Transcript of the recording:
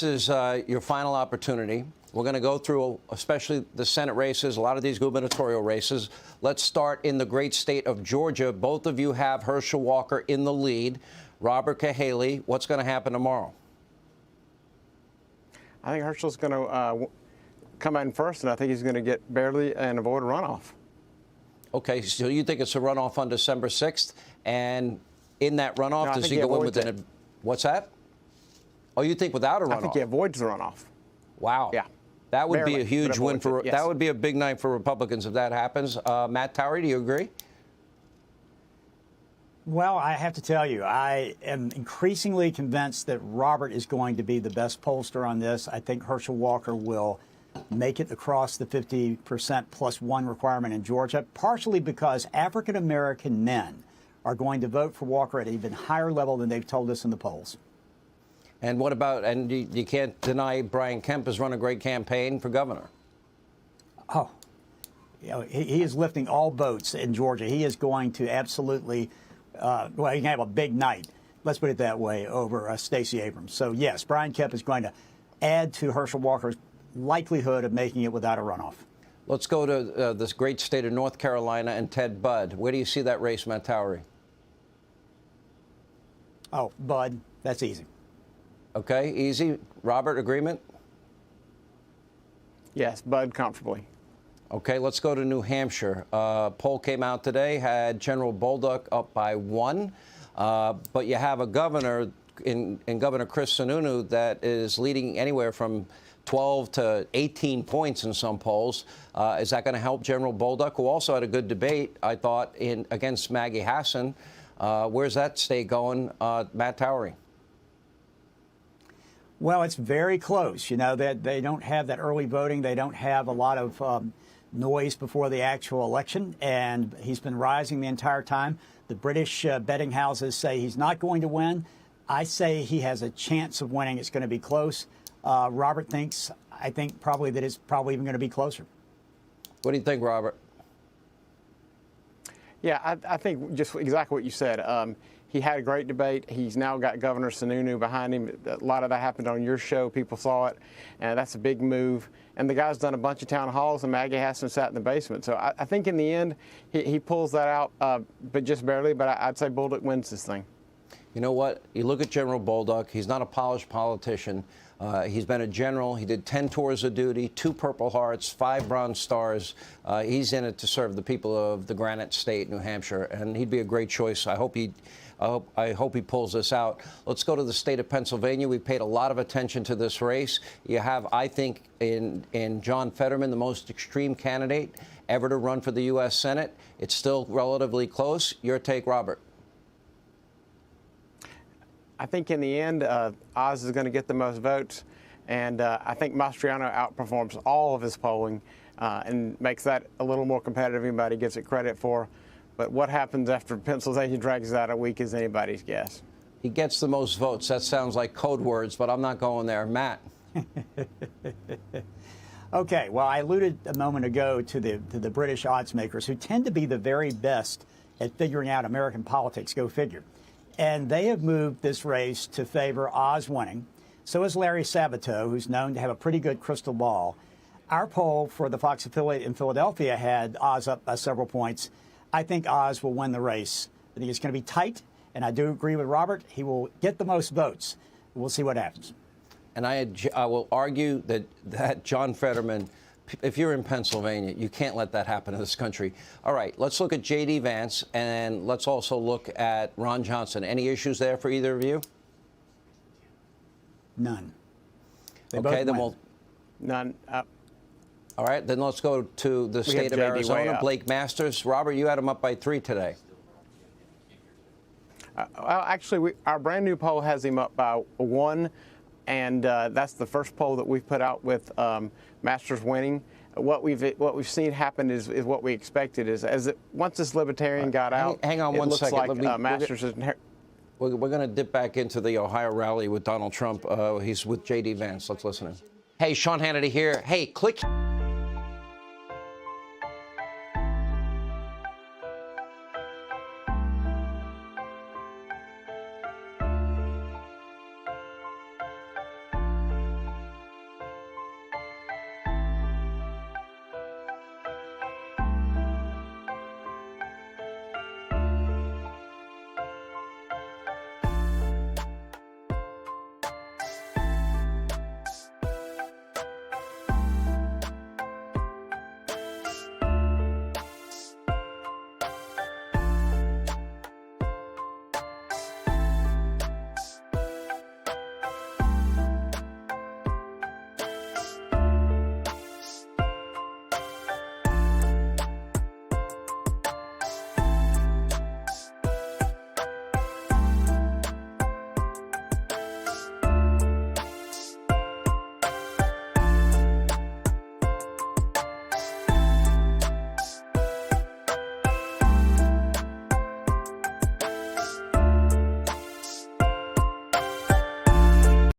This is your final opportunity. We're going to go through, especially the Senate races, a lot of these gubernatorial races. Let's start in the great state of Georgia. Both of you have Herschel Walker in the lead. Robert Cahaly, what's going to happen tomorrow? I think Herschel's going to come in first, and I think he's going to get barely and avoid a runoff. Okay, so you think it's a runoff on December 6th? And in that runoff, does he go in within a... What's that? Oh, you think without a runoff? I think he avoids the runoff. Wow. Yeah. That would be a huge win for... Yes. That would be a big night for Republicans if that happens. Matt Towery, do you agree? Well, I have to tell you, I am increasingly convinced that Robert is going to be the best pollster on this. I think Herschel Walker will make it across the 50% plus one requirement in Georgia, partially because African-American men are going to vote for Walker at an even higher level than they've told us in the polls. And what about, and you can't deny Brian Kemp has run a great campaign for governor. Oh, you know, he is lifting all boats in Georgia. He is going to absolutely, well, he can have a big night, let's put it that way, over Stacey Abrams. So, yes, Brian Kemp is going to add to Herschel Walker's likelihood of making it without a runoff. Let's go to this great state of North Carolina and Ted Budd. Where do you see that race, Matt Towery? Oh, Budd, that's easy. Okay, easy. Robert, agreement? Yes, Budd comfortably. Okay, let's go to New Hampshire. Poll came out today, had General Bolduc up by 1, but you have a governor in Governor Chris Sununu that is leading anywhere from 12 to 18 points in some polls. Is that going to help General Bolduc, who also had a good debate, I thought, against Maggie Hassan? Where's that state going, Matt Towery? Well, it's very close. You know, that they don't have that early voting. They don't have a lot of noise before the actual election, and he's been rising the entire time. The British betting houses say he's not going to win. I say he has a chance of winning. It's going to be close. Robert thinks, I think probably that it's probably even going to be closer. What do you think, Robert? Yeah, I think just exactly what you said. He had a great debate. He's now got Governor Sununu behind him. A lot of that happened on your show. People saw it, and that's a big move. And the guy's done a bunch of town halls, and Maggie Hassan sat in the basement. So I think in the end, he pulls that out, but just barely. But I'd say Bolduc wins this thing. You know what? You look at General Bolduc. He's not a polished politician. He's been a general. He did 10 tours of duty, 2 Purple Hearts, 5 Bronze Stars. He's in it to serve the people of the Granite State, New Hampshire, and he'd be a great choice. I hope he pulls this out. Let's go to the state of Pennsylvania. We paid a lot of attention to this race. You have, I think, in John Fetterman, the most extreme candidate ever to run for the U.S. Senate. It's still relatively close. Your take, Robert? I think in the end, Oz is going to get the most votes, and I think Mastriano outperforms all of his polling and makes that a little more competitive than anybody gives it credit for. But what happens after Pennsylvania drags out a week is anybody's guess. He gets the most votes. That sounds like code words, but I'm not going there. Matt. Okay, well, I alluded a moment ago to the British odds makers, who tend to be the very best at figuring out American politics, go figure. And they have moved this race to favor Oz winning. So is Larry Sabato, who's known to have a pretty good crystal ball. Our poll for the Fox affiliate in Philadelphia had Oz up by several points. I think Oz will win the race. I think it's going to be tight, and I do agree with Robert. He will get the most votes. We'll see what happens. And I will argue that John Fetterman, if you're in Pennsylvania, you can't let that happen in this country. All right, let's look at J.D. Vance, and let's also look at Ron Johnson. Any issues there for either of you? None. Okay, then we'll... None. All right, then let's go to the state of Arizona. Blake Masters. Robert, you had him up by 3 today. Well, actually, our brand new poll has him up by 1, and that's the first poll that we've put out with Masters winning. What we've seen happen is what we expected. Once this libertarian got out, hang on one second. It looks like Masters is. We're going to dip back into the Ohio rally with Donald Trump. He's with J.D. Vance. Let's listen in. Hey, Sean Hannity here. Hey, click.